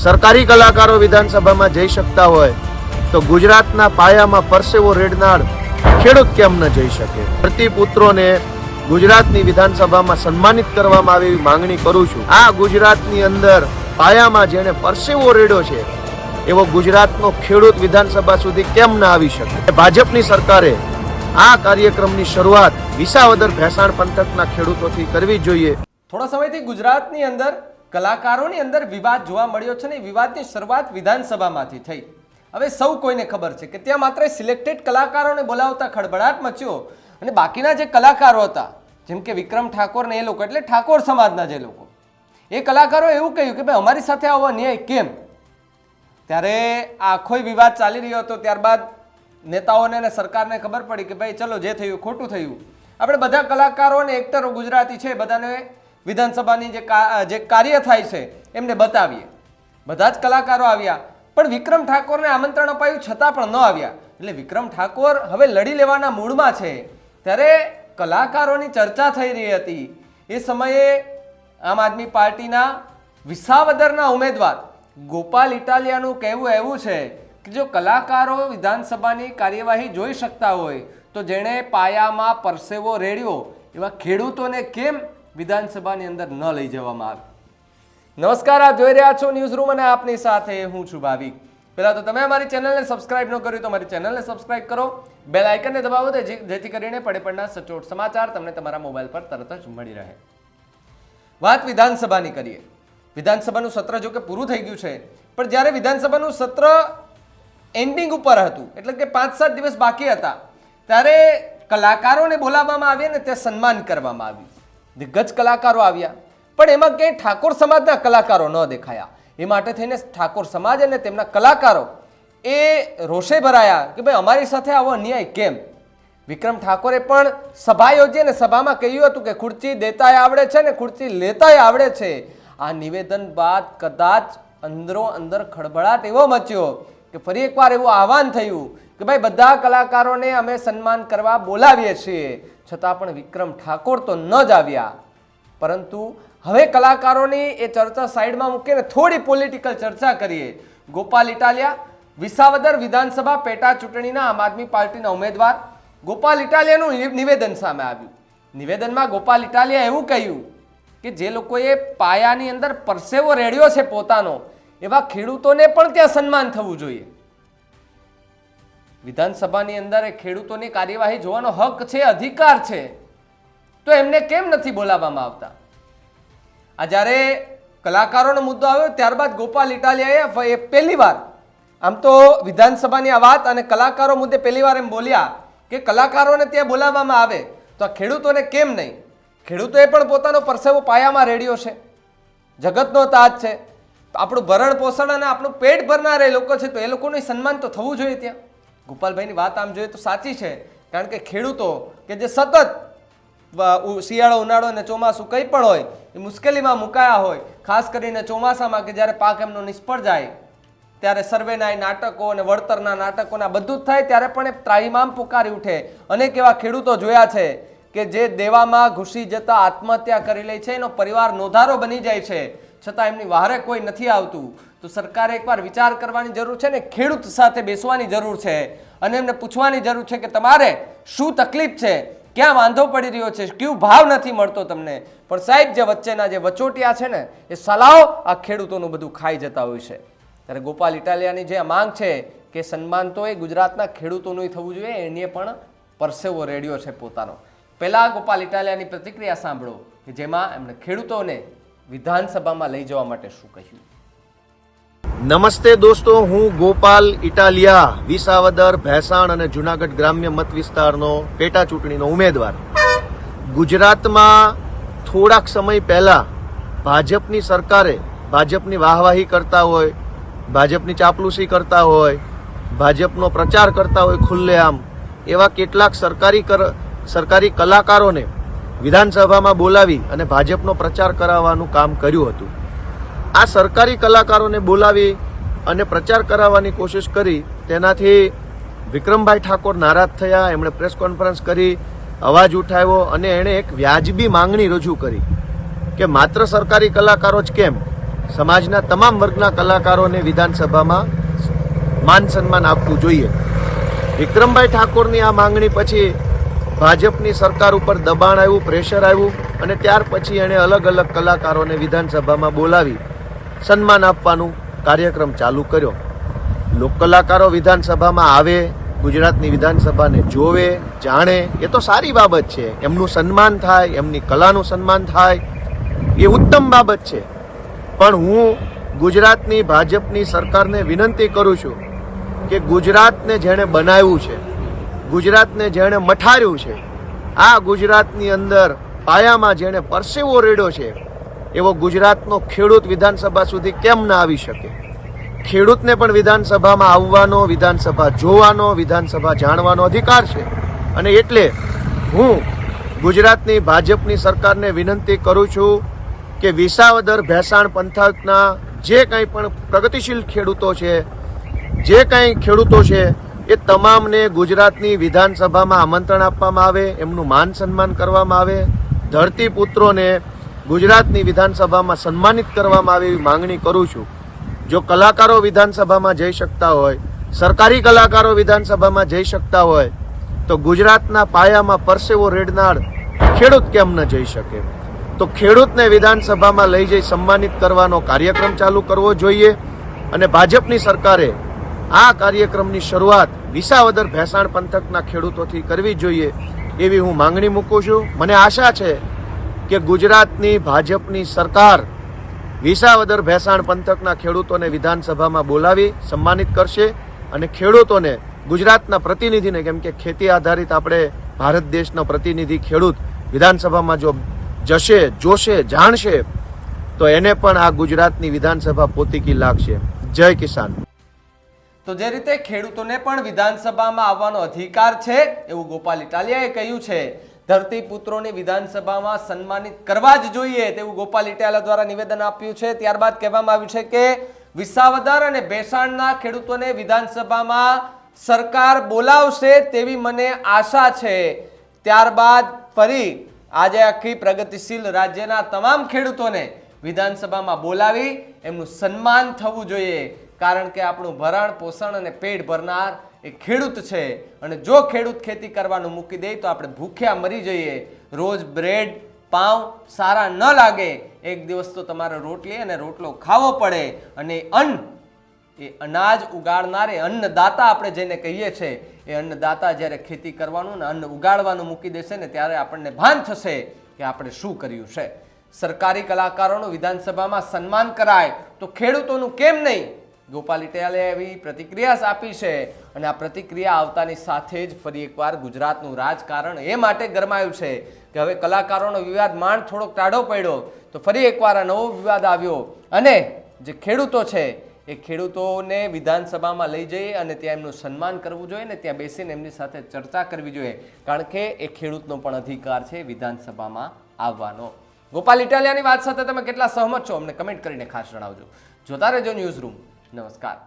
સરકારી કલાકારો વિધાનસભામાં જઈ શકતા હોય તો ગુજરાતના પાયામાં પરસેવો રેડનાર ખેડૂત કેમ ન જઈ શકે? ધરતીપુત્રોને ગુજરાતની વિધાનસભામાં સન્માનિત કરવામાં આવે એવી માંગણી કરું છું. આ ગુજરાતની અંદર પાયામાં જેને પરસેવો રેડ્યો છે એવો ગુજરાતનો ખેડૂત વિધાનસભા સુધી કેમ ન આવી શકે? ભાજપની સરકારે આ કાર્યક્રમની શરૂઆત વિસાવદર ભેસાણ પંથકના ખેડૂતોથી કરવી જોઈએ. થોડા સમયથી ગુજરાતની અંદર કલાકારોની અંદર વિવાદ જોવા મળ્યો છે ને વિવાદની શરૂઆત વિધાનસભામાંથી થઈ. હવે સૌ કોઈને ખબર છે કે ત્યાં માત્ર સિલેક્ટેડ કલાકારોને બોલાવતા ખળભળાટ મચ્યો અને બાકીના જે કલાકારો હતા જેમ કે વિક્રમ ઠાકોર ને એ લોકો એટલે ઠાકોર સમાજના જે લોકો એ કલાકારો એવું કહ્યું કે ભાઈ અમારી સાથે આવો અન્યાય કેમ? ત્યારે આખો વિવાદ ચાલી રહ્યો હતો. ત્યારબાદ નેતાઓને અને સરકારને ખબર પડી કે ભાઈ ચલો જે થયું ખોટું થયું. આપણે બધા કલાકારો અને એક્ટરો ગુજરાતી છે બધાને વિધાનસભાની જે કાર્ય થાય છે એમને બતાવીએ. બધા જ કલાકારો આવ્યા પણ વિક્રમ ઠાકોરને આમંત્રણ અપાયું છતાં પણ ન આવ્યા. એટલે વિક્રમ ઠાકોર હવે લડી લેવાના મૂડમાં છે. ત્યારે કલાકારોની ચર્ચા થઈ રહી હતી. એ સમયે આમ આદમી પાર્ટીના વિસાવદરના ઉમેદવાર ગોપાલ ઇટાલિયાનું કહેવું એવું છે કે જો કલાકારો વિધાનસભાની કાર્યવાહી જોઈ શકતા હોય તો જેણે પાયામાં પરસેવો રેડ્યો એવા ખેડૂતોને કેમ વિધાનસભાની અંદર ન લઈ જવામાં આવે? નમસ્કાર, આપ જોઈ રહ્યા છો ન્યૂઝ રૂમ અને આપની સાથે હું છું ભાવિક. પહેલા તો તમે અમારી ચેનલને સબસ્ક્રાઇબ ન કર્યું તો અમારી ચેનલને સબસ્ક્રાઇબ કરો, બેલ આઇકનને દબાવો જેથી કરીને પડે પડના સચોટ સમાચાર તમને તમારા મોબાઈલ પર તરત જ મળી રહે. વાત વિધાનસભાની કરીએ. વિધાનસભાનું સત્ર જો કે પૂરું થઈ ગયું છે પણ જ્યારે વિધાનસભાનું સત્ર એન્ડિંગ ઉપર હતું એટલે કે 5-7 દિવસ બાકી હતા ત્યારે કલાકારોને બોલાવવામાં આવ્યા ને તે સન્માન કરવામાં આવ્યું. દિગ્ગજ કલાકારો આવ્યા પણ એમાં ક્યાંય ઠાકોર સમાજના કલાકારો ન દેખાયા. એ માટે થઈને ઠાકોર સમાજ અને તેમના કલાકારો એ રોષે ભરાયા કે ભાઈ અમારી સાથે આવો અન્યાય કેમ? વિક્રમ ઠાકોરે પણ સભા યોજી અને સભામાં કહ્યું હતું કે ખુરચી દેતાય આવડે છે ને ખુરચી લેતાય આવડે છે. આ નિવેદન બાદ કદાચ અંદરો અંદર ખળભળાટ એવો મચ્યો કે ફરી એકવાર એવું આહવાન થયું કે ભાઈ બધા કલાકારોને અમે સન્માન કરવા બોલાવીએ છીએ છતાં પણ વિક્રમ ઠાકોર તો ન જ આવ્યા. પરંતુ હવે કલાકારોની એ ચર્ચા સાઈડમાં મૂકીને થોડી પોલિટિકલ ચર્ચા કરીએ. ગોપાલ ઇટાલિયા વિસાવદર વિધાનસભા પેટા ચૂંટણીના આમ આદમી પાર્ટીના ઉમેદવાર ગોપાલ ઇટાલિયાનું નિવેદન સામે આવ્યું. નિવેદનમાં ગોપાલ ઇટાલિયા એવું કહ્યું કે જે લોકોએ પાયાની અંદર પરસેવો રેડ્યો છે પોતાનો એવા ખેડૂતોને પણ ત્યાં સન્માન થવું જોઈએ. વિધાનસભાની અંદર એ ખેડૂતોની કાર્યવાહી જોવાનો હક છે, અધિકાર છે, તો એમને કેમ નથી બોલાવવામાં આવતા? આ જ્યારે કલાકારોનો મુદ્દો આવ્યો ત્યારબાદ ગોપાલ ઇટાલિયાએ પહેલી વાર આમ તો વિધાનસભાની આ વાત અને કલાકારો મુદ્દે પહેલી વાર એમ બોલ્યા કે કલાકારોને ત્યાં બોલાવવામાં આવે તો આ ખેડૂતોને કેમ નહીં? ખેડૂતોએ પણ પોતાનો પરસેવો પાયામાં રેડ્યો છે, જગતનો તાજ છે, આપણું ભરણ પોષણ અને આપણું પેટ ભરનાર એ લોકો છે તો એ લોકોનું સન્માન તો થવું જોઈએ ત્યાં. ગોપાલભાઈની વાત આમ જોઈએ તો સાચી છે કારણ કે ખેડૂતો કે જે સતત શિયાળો ઉનાળો અને ચોમાસું કંઈ પણ હોય એ મુશ્કેલીમાં મુકાયા હોય, ખાસ કરીને ચોમાસામાં કે જ્યારે પાક એમનો નિષ્ફળ જાય ત્યારે સર્વેના નાટકો અને વળતરના નાટકોના બધું જ થાય ત્યારે પણ એ ત્રાહિમામ પુકારી ઉઠે. અનેક એવા ખેડૂતો જોયા છે કે જે દેવામાં ઘૂસી જતા આત્મહત્યા કરી લે છે, એનો પરિવાર નોધારો બની જાય છે છતાં એમની વહારે કોઈ નથી આવતું. તો સરકારે એકવાર વિચાર કરવાની જરૂર છે ને ખેડૂત સાથે બેસવાની જરૂર છે અને એમને પૂછવાની જરૂર છે કે તમારે શું તકલીફ છે, ક્યાં વાંધો પડી રહ્યો છે, કયું ભાવ નથી મળતો તમને? પણ સાહેબ જે વચ્ચેના જે વચોટિયા છે ને એ સલાહો આ ખેડૂતોનું બધું ખાઈ જતા હોય છે. ત્યારે ગોપાલ ઇટાલિયાની જે માંગ છે કે સન્માન તો એ ગુજરાતના ખેડૂતોનું થવું જોઈએ, એને પણ પરસેવો રેડ્યો છે પોતાનો. પહેલા ગોપાલ ઇટાલિયાની પ્રતિક્રિયા સાંભળો કે જેમાં એમણે ખેડૂતોને વિધાનસભામાં લઈ જવા માટે શું કહ્યું. નમસ્તે દોસ્તો, હું ગોપાલ ઇટાલિયા વિસાવદર ભેસાણ અને જુનાગઢ ગ્રામ્ય મત વિસ્તારનો પેટા ચૂંટણીનો ઉમેદવાર. ગુજરાતમાં થોડાક સમય પહેલા ભાજપની સરકારે ભાજપની વાહવાહી કરતા હોય, ભાજપની ચાપલુસી કરતા હોય, ભાજપનો પ્રચાર કરતા હોય ખુલ્લેઆમ એવા કેટલાક સરકારી કલાકારોને વિધાનસભામાં બોલાવી અને ભાજપનો પ્રચાર કરાવવાનું કામ કર્યું હતું. આ સરકારી કલાકારોને બોલાવી અને પ્રચાર કરાવવાની કોશિશ કરી તેનાથી વિક્રમભાઈ ઠાકોર નારાજ થયા. એમણે પ્રેસ કોન્ફરન્સ કરી, અવાજ ઉઠાવ્યો અને એણે એક વ્યાજબી માંગણી રજૂ કરી કે માત્ર સરકારી કલાકારો જ કેમ, સમાજના તમામ વર્ગના કલાકારોને વિધાનસભામાં માન સન્માન આપવું જોઈએ. વિક્રમભાઈ ઠાકોરની આ માંગણી પછી ભાજપની સરકાર ઉપર દબાણ આવ્યું, પ્રેશર આવ્યું અને ત્યાર પછી એણે અલગ અલગ કલાકારોને વિધાનસભામાં બોલાવી સન્માન આપવાનું કાર્યક્રમ ચાલુ કર્યો. લોક કલાકારો વિધાનસભામાં આવે, ગુજરાતની વિધાનસભાને જોવે, જાણે, એ તો સારી બાબત છે. એમનું સન્માન થાય, એમની કલાનું સન્માન થાય, એ ઉત્તમ બાબત છે. પણ હું ગુજરાતની ભાજપની સરકારને વિનંતી કરું છું કે ગુજરાતને જેણે બનાવ્યું છે, ગુજરાતને જેણે મઠાર્યું છે, આ ગુજરાતની અંદર પાયામાં જેણે પરસેવો રેડ્યો છે એવો ગુજરાતનો ખેડૂત વિધાનસભા સુધી કેમ ના આવી શકે? ખેડૂતને પણ વિધાનસભામાં આવવાનો, વિધાનસભા જોવાનો, વિધાનસભા જાણવાનો અધિકાર છે. અને એટલે હું ગુજરાતની ભાજપની સરકારને વિનંતી કરું છું કે વિસાવદર ભેસાણ પંથકના જે કંઈ પણ પ્રગતિશીલ ખેડૂતો છે, જે કંઈ ખેડૂતો છે, એ તમામને ગુજરાતની વિધાનસભામાં આમંત્રણ આપવામાં આવે, એમનું માન સન્માન કરવામાં આવે, ધરતીપુત્રોને ગુજરાતની વિધાનસભામાં સન્માનિત કરવામાં આવે એવી માંગણી કરું છું. જો કલાકારો વિધાનસભામાં જઈ શકતા હોય, સરકારી કલાકારો વિધાનસભામાં જઈ શકતા હોય, તો ગુજરાતના પાયામાં પરસેવો રેડનાર ખેડૂત કેમ ન જઈ શકે? તો ખેડૂતને વિધાનસભામાં લઈ જઈ સન્માનિત કરવાનો કાર્યક્રમ ચાલુ કરવો જોઈએ. અને ભાજપની સરકારે આ કાર્યક્રમની શરૂઆત વિસાવદર ભેસાણ પંથકના ખેડૂતોથી કરવી જોઈએ એવી હું માંગણી મૂકું છું. મને આશા છે કે ગુજરાતની ભાજપની સરકાર વિસાવદર ભેસાણ પંથકના ખેડૂતોને વિધાનસભામાં બોલાવી સન્માનિત કરશે અને ખેડૂતોને, ગુજરાતના પ્રતિનિધિને, કેમ કે ખેતી આધારિત આપણે ભારત દેશનો પ્રતિનિધિ ખેડૂત વિધાનસભામાં જો જશે, જોશે, જાણશે તો એને પણ આ ગુજરાતની વિધાનસભા પોતીકી લાગશે. જય કિસાન. તો જે રીતે ખેડૂતોને પણ વિધાનસભામાં આવવાનો અધિકાર છે એવું ગોપાલ ઇટાલિયાએ કહ્યું છે. ધરતીપુત્રોને વિધાનસભામાં સન્માનિત કરવા જ જોઈએ તેવું ગોપાલ ઇટાલિયા દ્વારા નિવેદન આપ્યું છે. ત્યારબાદ કહેવામાં આવ્યું છે કે વિસાવદર અને ભેસાણના ખેડૂતોને વિધાનસભામાં સરકાર બોલાવશે તેવી મને આશા છે. ત્યારબાદ ફરી આજે આખી પ્રગતિશીલ રાજ્યના તમામ ખેડૂતોને વિધાનસભામાં બોલાવી એમનું સન્માન થવું જોઈએ. કારણ કે આપણું ભરણ પોષણ અને પેટ ભરનાર એ ખેડૂત છે. અને જો ખેડૂત ખેતી કરવાનું મૂકી દે તો આપણે ભૂખ્યા મરી જઈએ. રોજ બ્રેડ પાઉં સારા ન લાગે, એક દિવસ તો તમારે રોટલી અને રોટલો ખાવો પડે. અને અન્ન એ અનાજ ઉગાડનાર એ અન્નદાતા આપણે જેને કહીએ છીએ, એ અન્નદાતા જ્યારે ખેતી કરવાનું ને અન્ન ઉગાડવાનું મૂકી દેશે ને ત્યારે આપણને ભાન થશે કે આપણે શું કર્યું છે. સરકારી કલાકારોનું વિધાનસભામાં સન્માન કરાય તો ખેડૂતોનું કેમ નહીં? ગોપાલ ઇટાલિયાએ એવી પ્રતિક્રિયા આપી છે. અને આ પ્રતિક્રિયા આવતાની સાથે જ ફરી એકવાર ગુજરાતનું રાજકારણ એ માટે ગરમાયું છે કે હવે કલાકારોનો વિવાદ માંડ થોડોક ટાઢો પડ્યો તો ફરી એકવાર આ નવો વિવાદ આવ્યો. અને જે ખેડૂતો છે એ ખેડૂતોને વિધાનસભામાં લઈ જઈ અને ત્યાં એમનું સન્માન કરવું જોઈએ ને ત્યાં બેસીને એમની સાથે ચર્ચા કરવી જોઈએ. કારણ કે એ ખેડૂતનો પણ અધિકાર છે વિધાનસભામાં આવવાનો. ગોપાલ ઇટાલિયાની વાત સાથે તમે કેટલા સહમત છો અમને કમેન્ટ કરીને ખાસ જણાવજો. જોતા રહેજો ન્યૂઝ રૂમ. નમસ્કાર.